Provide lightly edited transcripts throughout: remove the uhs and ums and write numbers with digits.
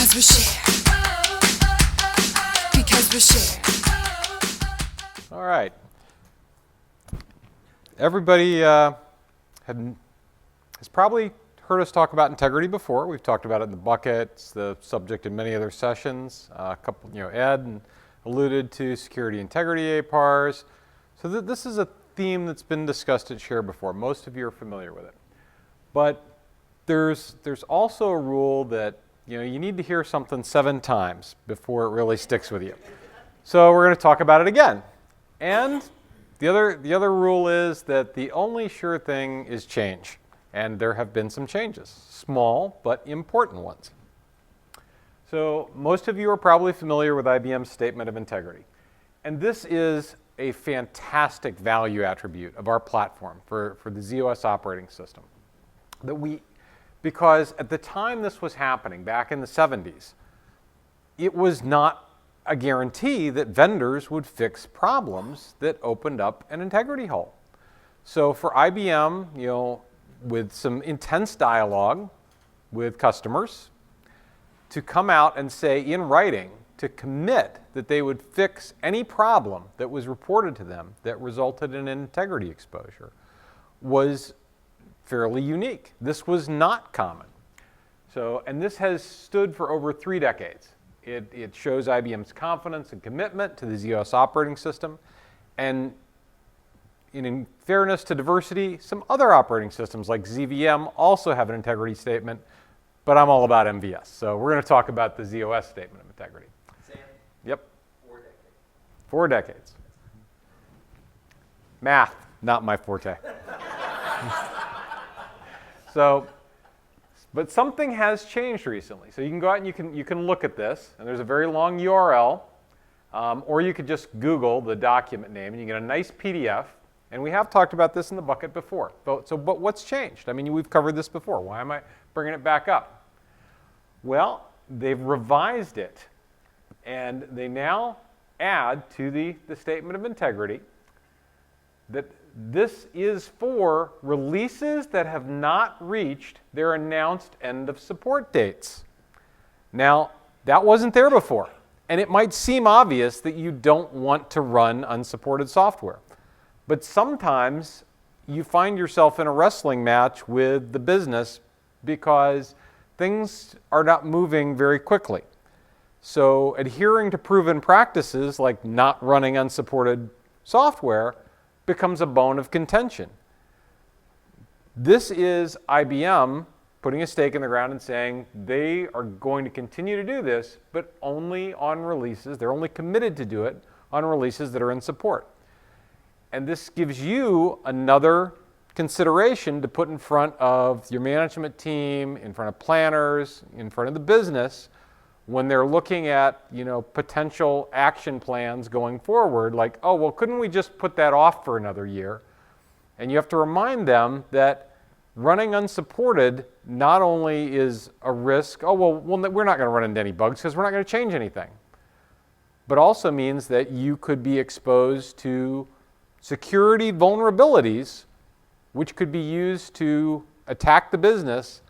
Because we share. Because we share. All right. Everybody has probably heard us talk about integrity before. We've talked about it in the bucket. It's the subject in many other sessions. Ed alluded to security integrity APARs. So this is a theme that's been discussed at Share before. Most of you are familiar with it. But there's also a rule that you need to hear something 7 times before it really sticks with you. So we're going to talk about it again. And the other rule is that the only sure thing is change. And there have been some changes, small but important ones. So most of you are probably familiar with IBM's Statement of Integrity. And this is a fantastic value attribute of our platform for the z/OS operating system. Because at the time this was happening, back in the 70s, it was not a guarantee that vendors would fix problems that opened up an integrity hole. So for IBM, with some intense dialogue with customers, to come out and say in writing, to commit that they would fix any problem that was reported to them that resulted in an integrity exposure was fairly unique. This was not common. And this has stood for over 3 decades. It shows IBM's confidence and commitment to the z/OS operating system. And in fairness to diversity, some other operating systems like ZVM also have an integrity statement, but I'm all about MVS. So we're going to talk about the z/OS Statement of Integrity. Sam? Yep. 4 decades. 4 decades. Math, not my forte. But something has changed recently. So you can go out and you can look at this, and there's a very long URL, or you could just Google the document name, and you get a nice PDF. And we have talked about this in the bucket before. But what's changed? I mean, we've covered this before. Why am I bringing it back up? Well, they've revised it, and they now add to the Statement of Integrity that this is for releases that have not reached their announced end of support dates. Now, that wasn't there before, and it might seem obvious that you don't want to run unsupported software. But sometimes you find yourself in a wrestling match with the business because things are not moving very quickly. So adhering to proven practices like not running unsupported software becomes a bone of contention. This is IBM putting a stake in the ground and saying they are going to continue to do this, but only on releases. They're only committed to do it on releases that are in support. And this gives you another consideration to put in front of your management team, in front of planners, in front of the business, when they're looking at potential action plans going forward, like, oh, well, couldn't we just put that off for another year? And you have to remind them that running unsupported not only is a risk, we're not going to run into any bugs because we're not going to change anything, but also means that you could be exposed to security vulnerabilities which could be used to attack the business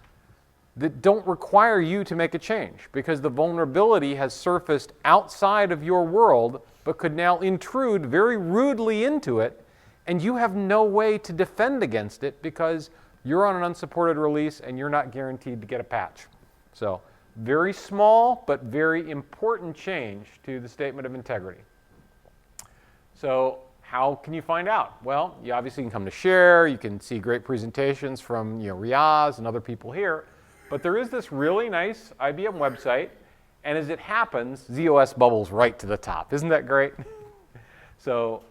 that don't require you to make a change because the vulnerability has surfaced outside of your world but could now intrude very rudely into it, and you have no way to defend against it because you're on an unsupported release and you're not guaranteed to get a patch. So very small but very important change to the Statement of Integrity. So how can you find out? Well, you obviously can come to Share, you can see great presentations from Riaz and other people here, but there is this really nice IBM website, and as it happens, z/OS bubbles right to the top. Isn't that great? So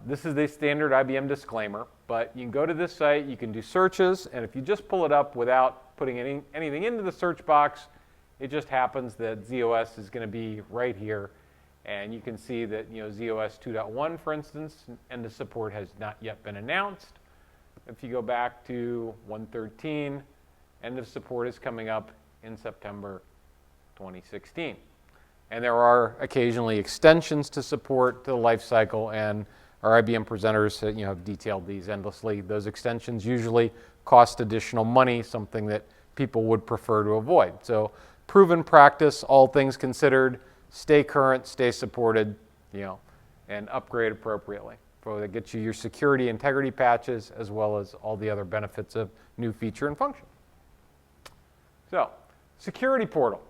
this is the standard IBM disclaimer, but you can go to this site, you can do searches, and if you just pull it up without putting anything into the search box, it just happens that z/OS is going to be right here. And you can see that z/OS 2.1, for instance, end of support has not yet been announced. If you go back to 1.13, end of support is coming up in September 2016. And there are occasionally extensions to support the life cycle, and our IBM presenters have detailed these endlessly. Those extensions usually cost additional money, something that people would prefer to avoid. So proven practice, all things considered. Stay current, stay supported, and upgrade appropriately. So that gets you your security integrity patches as well as all the other benefits of new feature and function. So, security portal.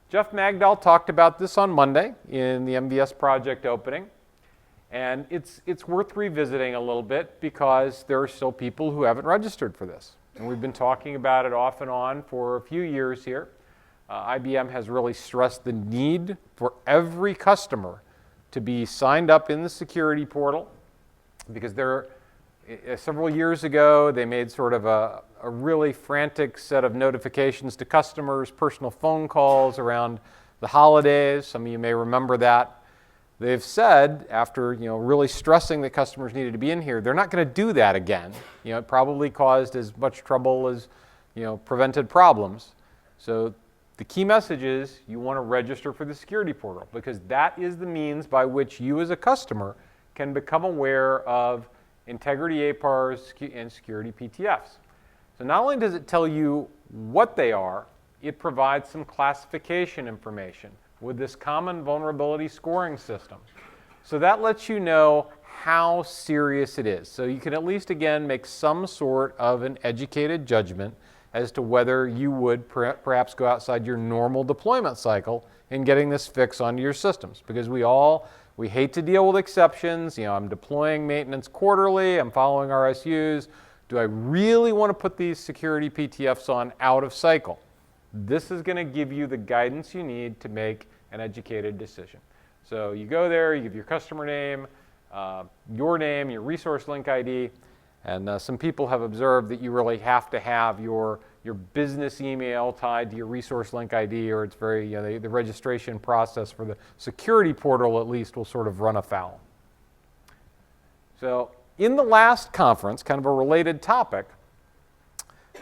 Jeff Magdahl talked about this on Monday in the MVS project opening. And it's worth revisiting a little bit because there are still people who haven't registered for this. And we've been talking about it off and on for a few years here. IBM has really stressed the need for every customer to be signed up in the security portal because several years ago they made sort of a really frantic set of notifications to customers, personal phone calls around the holidays. Some of you may remember that. They've said, after really stressing that customers needed to be in here, they're not going to do that again. It probably caused as much trouble as prevented problems. So the key message is you want to register for the security portal because that is the means by which you as a customer can become aware of integrity APARs and security PTFs. So not only does it tell you what they are, it provides some classification information with this common vulnerability scoring system. So that lets you know how serious it is. So you can at least, again, make some sort of an educated judgment as to whether you would perhaps go outside your normal deployment cycle in getting this fix onto your systems. Because we hate to deal with exceptions. I'm deploying maintenance quarterly, I'm following RSUs. Do I really want to put these security PTFs on out of cycle? This is going to give you the guidance you need to make an educated decision. So you go there, you give your customer name, your resource link ID, and some people have observed that you really have to have your business email tied to your resource link ID, or it's very, the registration process for the security portal at least will sort of run afoul. So in the last conference, kind of a related topic,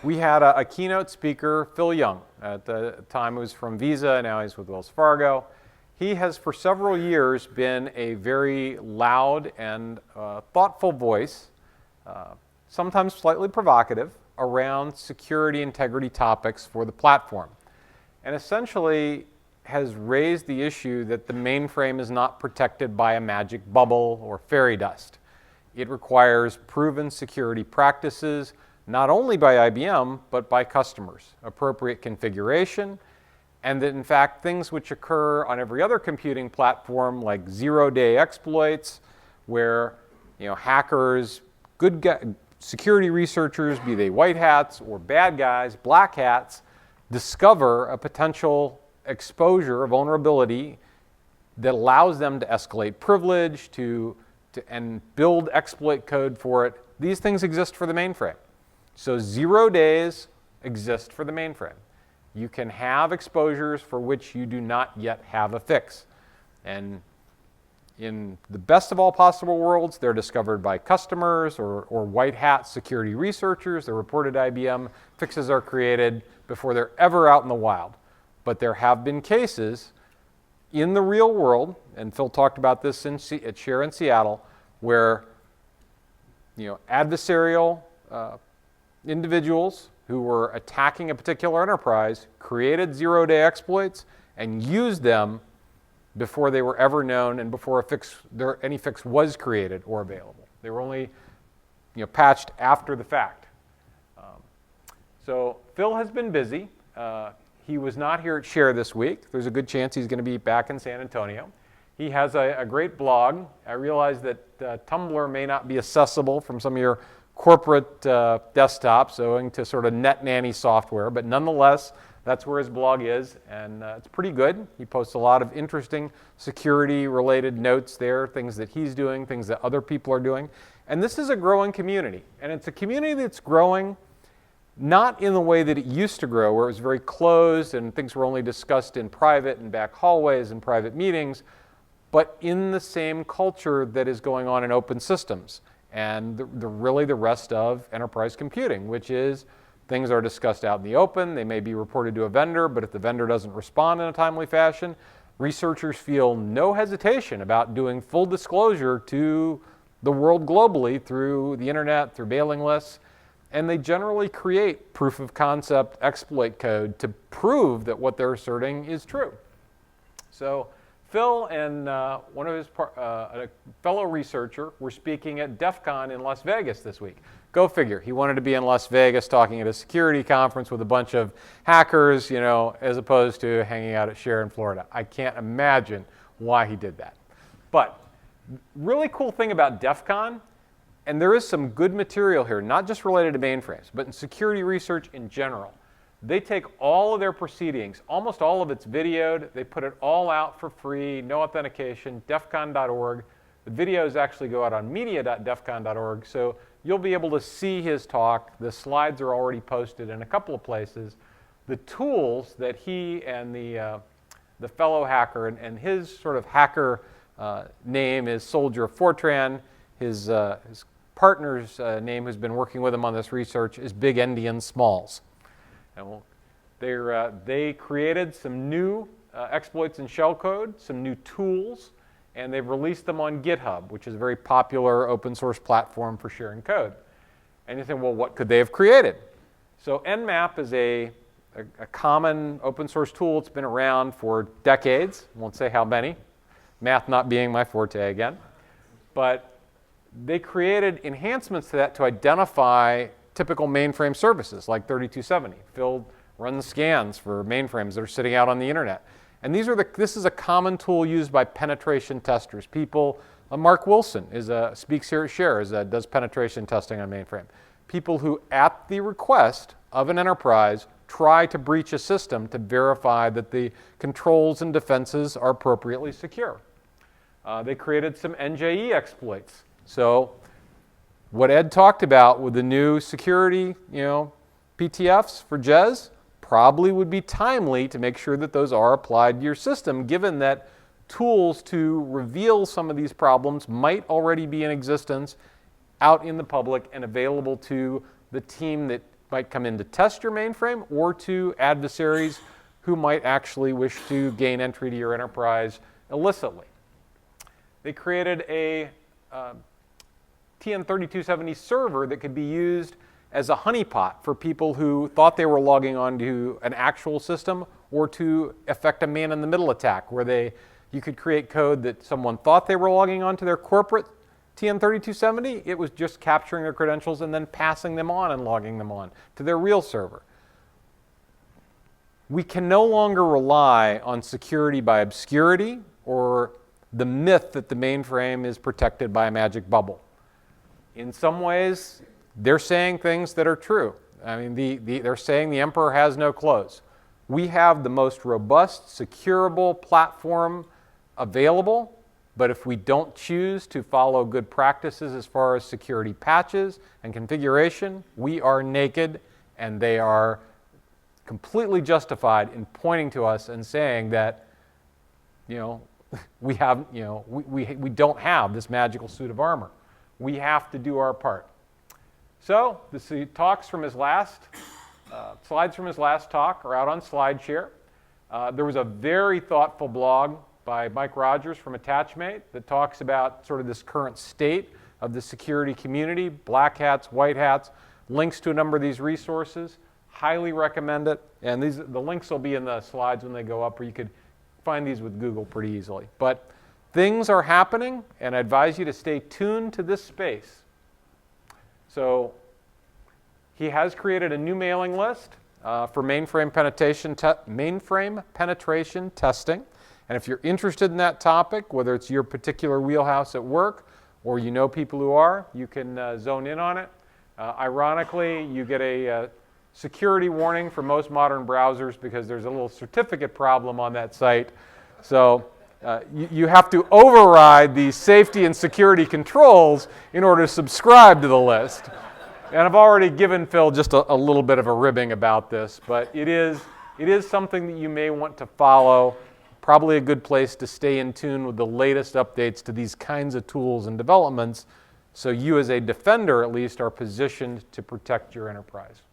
we had a keynote speaker, Phil Young. At the time it was from Visa, now he's with Wells Fargo. He has for several years been a very loud and thoughtful voice, sometimes slightly provocative, around security integrity topics for the platform. And essentially has raised the issue that the mainframe is not protected by a magic bubble or fairy dust. It requires proven security practices, not only by IBM, but by customers, appropriate configuration, and that in fact things which occur on every other computing platform like zero-day exploits, where hackers, security researchers, be they white hats or bad guys, black hats, discover a potential exposure, a vulnerability that allows them to escalate privilege and build exploit code for it. These things exist for the mainframe. So 0 days exist for the mainframe. You can have exposures for which you do not yet have a fix. And in the best of all possible worlds, they're discovered by customers or white hat security researchers. They're reported to IBM. Fixes are created before they're ever out in the wild. But there have been cases in the real world, and Phil talked about this at Share in Seattle, where adversarial individuals who were attacking a particular enterprise created 0-day exploits and used them before they were ever known and before any fix was created or available. They were only patched after the fact. So Phil has been busy. He was not here at Share this week. There's a good chance he's going to be back in San Antonio. He has a great blog. I realize that Tumblr may not be accessible from some of your corporate desktops owing to sort of net nanny software, but nonetheless, that's where his blog is, and it's pretty good. He posts a lot of interesting security-related notes there, things that he's doing, things that other people are doing. And this is a growing community, and it's a community that's growing not in the way that it used to grow, where it was very closed and things were only discussed in private and back hallways and private meetings, but in the same culture that is going on in open systems and really the rest of enterprise computing, which is things are discussed out in the open. They may be reported to a vendor, but if the vendor doesn't respond in a timely fashion, researchers feel no hesitation about doing full disclosure to the world globally through the internet, through mailing lists. and they generally create proof of concept exploit code to prove that what they're asserting is true. So Phil and one of his a fellow researcher were speaking at DEF CON in Las Vegas this week. Go figure. He wanted to be in Las Vegas talking at a security conference with a bunch of hackers, you know, as opposed to hanging out at Share in Florida. I can't imagine why he did that. But really cool thing about DEF CON, and there is some good material here, not just related to mainframes, but in security research in general. They take all of their proceedings, almost all of it's videoed, they put it all out for free, no authentication, defcon.org. The videos actually go out on media.defcon.org, so you'll be able to see his talk. The slides are already posted in a couple of places. The tools that he and the fellow hacker, and his sort of hacker name is Soldier of Fortran. His partner's name, who's been working with him on this research, is Big Endian Smalls. And they created some new exploits in shellcode, some new tools, and they've released them on GitHub, which is a very popular open source platform for sharing code. And you think, well, what could they have created? So Nmap is a common open source tool. It's been around for decades. I won't say how many, math not being my forte again. But they created enhancements to that to identify typical mainframe services like 3270. Phil runs scans for mainframes that are sitting out on the internet. And this is a common tool used by penetration testers. People, Mark Wilson speaks here at Share, does penetration testing on mainframe. People who, at the request of an enterprise, try to breach a system to verify that the controls and defenses are appropriately secure. They created some NJE exploits. So what Ed talked about with the new security, PTFs for JES probably would be timely to make sure that those are applied to your system, given that tools to reveal some of these problems might already be in existence out in the public and available to the team that might come in to test your mainframe or to adversaries who might actually wish to gain entry to your enterprise illicitly. They created a TN3270 server that could be used as a honeypot for people who thought they were logging on to an actual system or to effect a man-in-the-middle attack where you could create code that someone thought they were logging on to their corporate TN3270. It was just capturing their credentials and then passing them on and logging them on to their real server. We can no longer rely on security by obscurity or the myth that the mainframe is protected by a magic bubble. In some ways, they're saying things that are true. I mean, they're saying the emperor has no clothes. We have the most robust, securable platform available, but if we don't choose to follow good practices as far as security patches and configuration, we are naked, and they are completely justified in pointing to us and saying that, we don't have this magical suit of armor. We have to do our part. So the talks from his last, slides from his last talk are out on SlideShare. There was a very thoughtful blog by Mike Rogers from Attachmate that talks about sort of this current state of the security community, black hats, white hats, links to a number of these resources. Highly recommend it. And the links will be in the slides when they go up, or you could find these with Google pretty easily. But things are happening, and I advise you to stay tuned to this space. So he has created a new mailing list for mainframe penetration testing. And if you're interested in that topic, whether it's your particular wheelhouse at work or you know people who are, you can zone in on it. Ironically, you get a security warning for most modern browsers because there's a little certificate problem on that site. So you have to override the safety and security controls in order to subscribe to the list. And I've already given Phil just a little bit of a ribbing about this, but it is something that you may want to follow. Probably a good place to stay in tune with the latest updates to these kinds of tools and developments, so you as a defender at least are positioned to protect your enterprise.